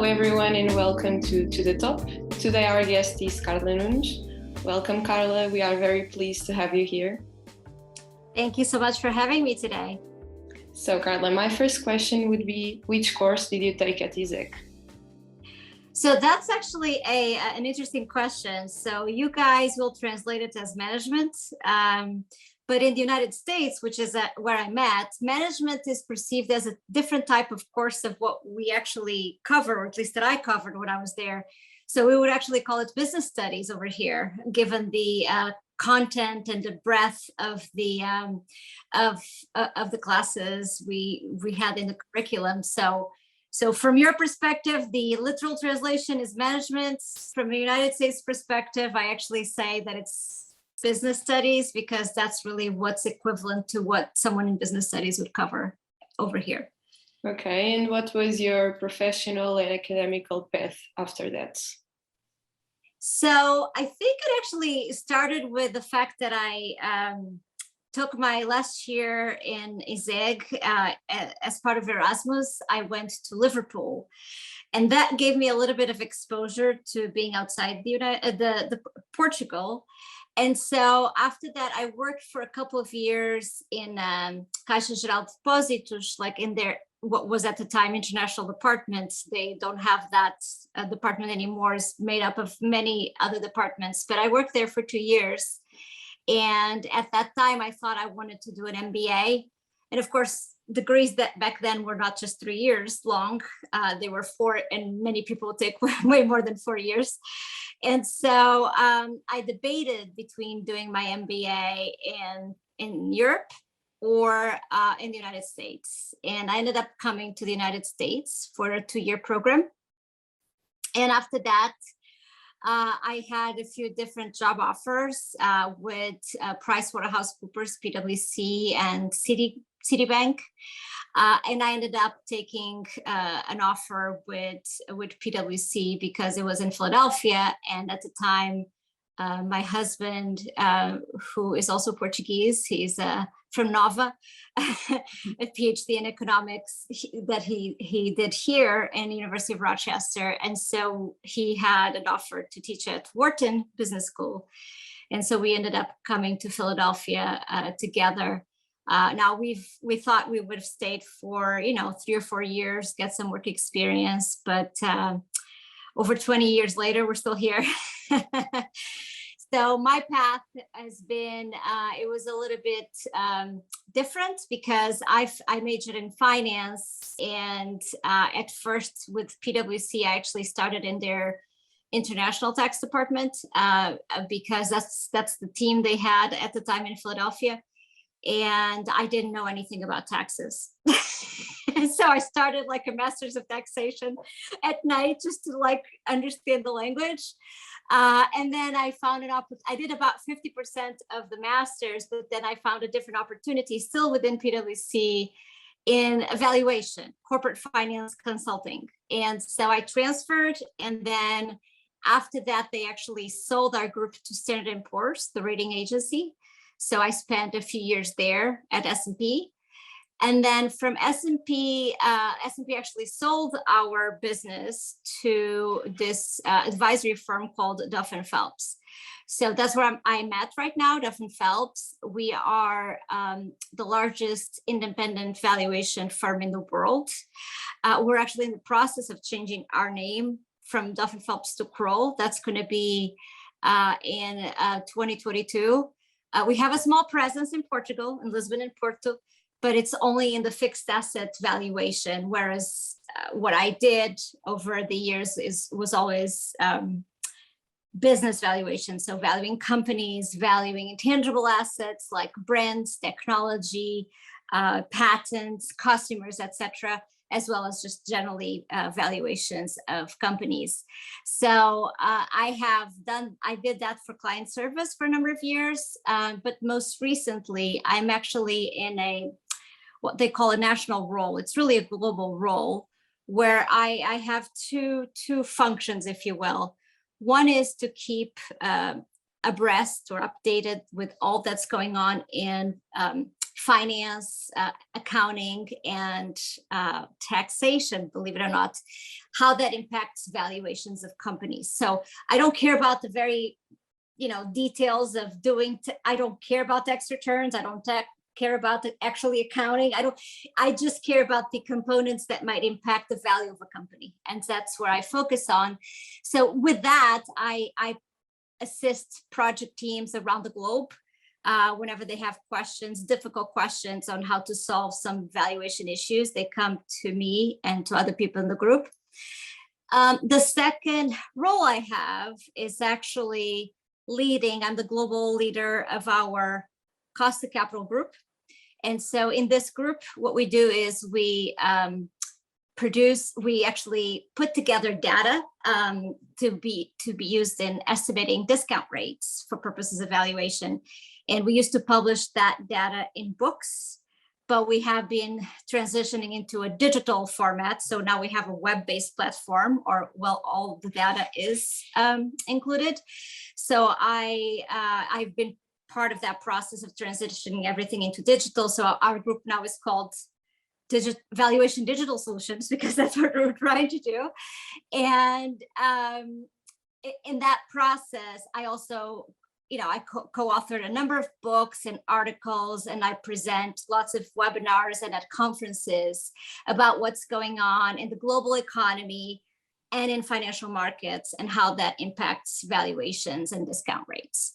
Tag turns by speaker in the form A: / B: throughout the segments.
A: everyone, and welcome to the top. Today our guest is Carla Nunes. Welcome, Carla. We are very pleased to have you here.
B: Thank you so much for having me today.
A: So, Carla, my first question would be, which course did you take at ISEG?
B: So that's actually an interesting question. So you guys will translate it as management. But in the United States, which is where I'm at, management is perceived as a different type of course of what we actually cover, or at least that I covered when I was there. So we would actually call it business studies over here, given the content and the breadth of the classes we had in the curriculum. So from your perspective, the literal translation is management. From the United States perspective, I actually say that it's business studies, because that's really what's equivalent to what someone in business studies would cover over here.
A: Okay, and what was your professional and academical path after that?
B: So I think it actually started with the fact that I took my last year in ISEG as part of Erasmus. I went to Liverpool, and that gave me a little bit of exposure to being outside the Portugal. And so after that, I worked for a couple of years in Caixa Geral de Depósitos, like in their, what was at the time international departments. They don't have that department anymore. It's made up of many other departments, but I worked there for 2 years. And at that time, I thought I wanted to do an MBA. And of course, degrees that back then were not just 3 years long. They were 4, and many people take way more than 4 years. And so I debated between doing my MBA in Europe or in the United States. And I ended up coming to the United States for a 2-year program. And after that, I had a few different job offers with PricewaterhouseCoopers, PwC, and Citibank. And I ended up taking an offer with PwC because it was in Philadelphia. And at the time, my husband, who is also Portuguese, he's from Nova, a PhD in economics that he did here in the University of Rochester. And so he had an offer to teach at Wharton Business School. And so we ended up coming to Philadelphia together. Now we thought we would have stayed for 3 or 4 years, get some work experience, but over 20 years later, we're still here. So my path has been, it was a little bit different because I majored in finance, and at first with PwC, I actually started in their international tax department because that's the team they had at the time in Philadelphia. And I didn't know anything about taxes. So I started like a master's of taxation at night just to like understand the language. And then I found I did about 50% of the master's, but then I found a different opportunity still within PwC in valuation, corporate finance consulting. And so I transferred, and then after that, they actually sold our group to Standard & Poor's, the rating agency. So I spent a few years there at S&P. And then from S&P actually sold our business to this advisory firm called Duff & Phelps. So that's where I'm at right now, Duff & Phelps. We are the largest independent valuation firm in the world. We're actually in the process of changing our name from Duff & Phelps to Kroll. That's going to be in 2022. We have a small presence in Portugal, in Lisbon and Porto, but it's only in the fixed asset valuation, whereas what I did over the years was always business valuation. So valuing companies, valuing intangible assets like brands, technology, patents, customers, etc., as well as just generally valuations of companies. So I did that for client service for a number of years, but most recently, I'm actually in what they call a national role. It's really a global role where I have two functions, if you will. One is to keep abreast or updated with all that's going on in finance, accounting, and taxation, believe it or not, how that impacts valuations of companies. So I don't care about the very, details of doing, I don't care about tax returns. I don't care about the actually accounting. I just care about the components that might impact the value of a company. And that's where I focus on. So with that, I assist project teams around the globe whenever they have questions, difficult questions on how to solve some valuation issues. They come to me and to other people in the group. The second role I have is actually leading. I'm the global leader of our cost of capital group. And so in this group, what we do is we actually put together data to be used in estimating discount rates for purposes of valuation. And we used to publish that data in books, but we have been transitioning into a digital format. So now we have a web-based platform, all the data is included. So I've been part of that process of transitioning everything into digital. So our group now is called Valuation Digital Solutions, because that's what we're trying to do. And in that process, I also, I co-authored a number of books and articles, and I present lots of webinars and at conferences about what's going on in the global economy and in financial markets and how that impacts valuations and discount rates.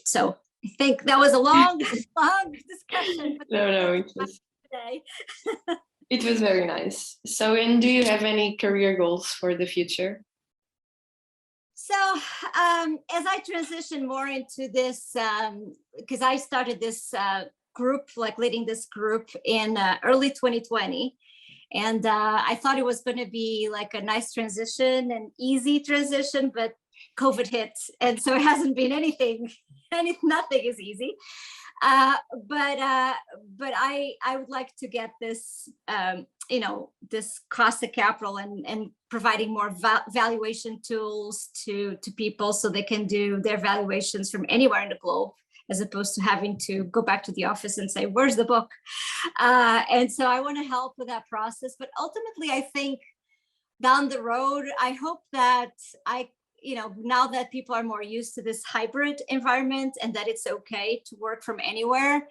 B: So I think that was a long discussion.
A: No, it was very nice. So, and do you have any career goals for the future?
B: So as I transition more into this, because I started this group, leading this group in early 2020. And I thought it was going to be a nice transition, an easy transition, but COVID hit. And so it hasn't been nothing is easy. But I would like to get this, this cost of capital and providing more valuation tools to people so they can do their valuations from anywhere in the globe, as opposed to having to go back to the office and say, where's the book? And so I want to help with that process. But ultimately, I think down the road, I hope that now that people are more used to this hybrid environment and that it's okay to work from anywhere,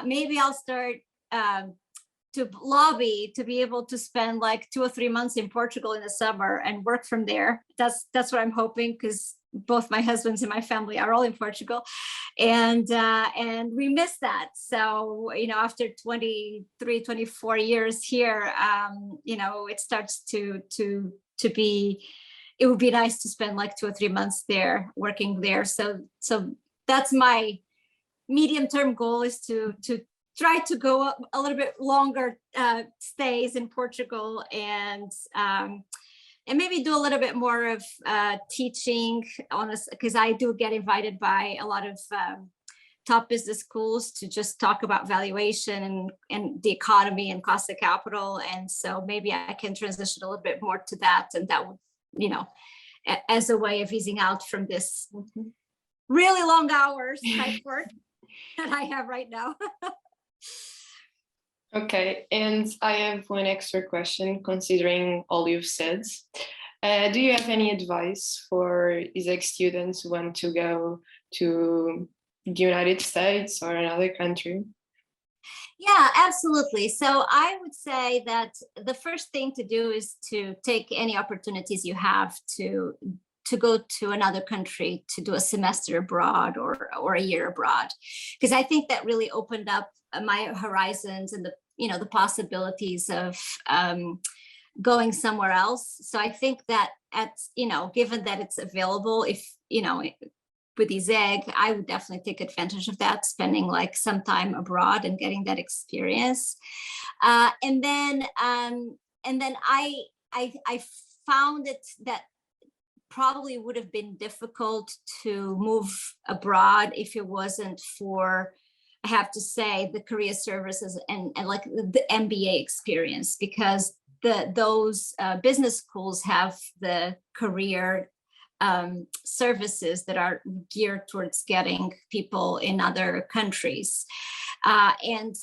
B: maybe I'll start to lobby to be able to spend 2 or 3 months in Portugal in the summer and work from there. That's what I'm hoping, because both my husbands and my family are all in Portugal, and we miss that. So after 23, 24 years here, it starts to be. It would be nice to spend 2 or 3 months there, working there. So that's my medium-term goal, is to try to go a little bit longer stays in Portugal, and maybe do a little bit more of teaching on us, because I do get invited by a lot of top business schools to just talk about valuation and the economy and cost of capital. And so maybe I can transition a little bit more to that, and that would, as a way of easing out from this really long hours type work that I have right now.
A: Okay, and I have one extra question, considering all you've said. Do you have any advice for ISEG students who want to go to the United States or another country?
B: Yeah, absolutely. So I would say that the first thing to do is to take any opportunities you have to go to another country to do a semester abroad or a year abroad, because I think that really opened up my horizons and the possibilities of going somewhere else. So I think that given that it's available, if with ISEG, I would definitely take advantage of that, spending some time abroad and getting that experience. And then I found it that probably would have been difficult to move abroad if it wasn't for, I have to say, the career services and the MBA experience, because those business schools have the career services that are geared towards getting people in other countries. And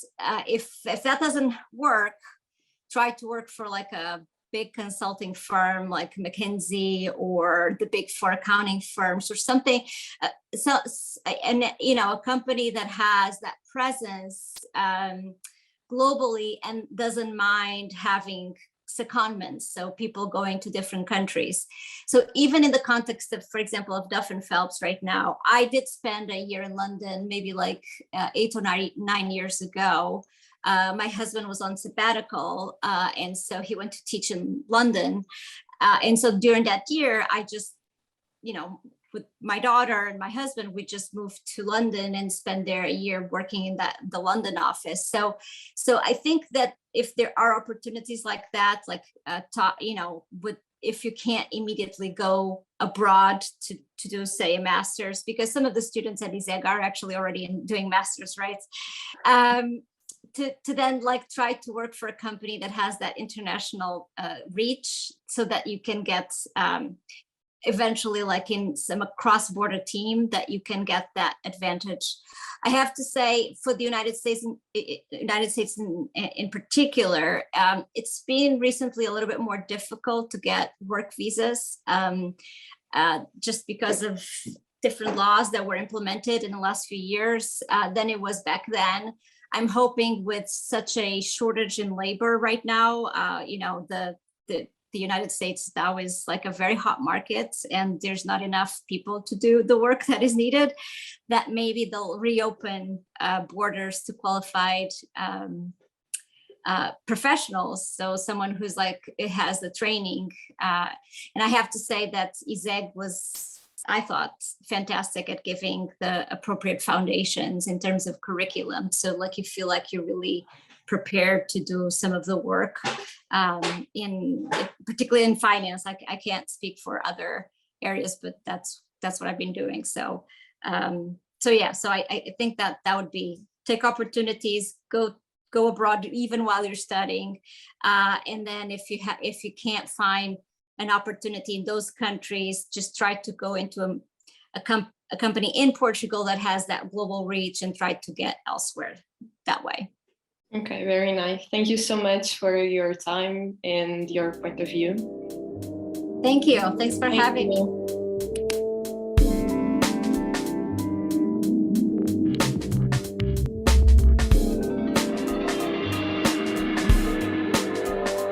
B: if that doesn't work, try to work for like a big consulting firm like McKinsey or the big four accounting firms or something. And a company that has that presence globally and doesn't mind having secondments, so people going to different countries. So even in the context of, for example, of Duff and Phelps right now, I did spend a year in London, maybe like 8 or 9 years ago. My husband was on sabbatical, and so he went to teach in London. And so during that year, I just, with my daughter and my husband, we just moved to London and spent there a year working in the London office. So I think that if there are opportunities like that, like if you can't immediately go abroad to do, say, a master's, because some of the students at ISEG are actually already doing master's, right? To then like try to work for a company that has that international reach, so that you can get eventually, like in some cross-border team, that you can get that advantage. I have to say, for the United States in particular, it's been recently a little bit more difficult to get work visas, just because of different laws that were implemented in the last few years than it was back then. I'm hoping with such a shortage in labor right now, the United States now is like a very hot market, and there's not enough people to do the work that is needed, that maybe they'll reopen borders to qualified professionals. So someone who's like, it has the training. And I have to say that ISEG was, I thought, fantastic at giving the appropriate foundations in terms of curriculum. So like you feel like you're really prepared to do some of the work, particularly in finance. I can't speak for other areas, but that's what I've been doing. So I think that would be, take opportunities, go abroad even while you're studying, and then if you can't find an opportunity in those countries, just try to go into a company in Portugal that has that global reach and try to get elsewhere that way.
A: Okay, very nice. Thank you so much for your time and your point of view.
B: Thank you. Thanks for having me.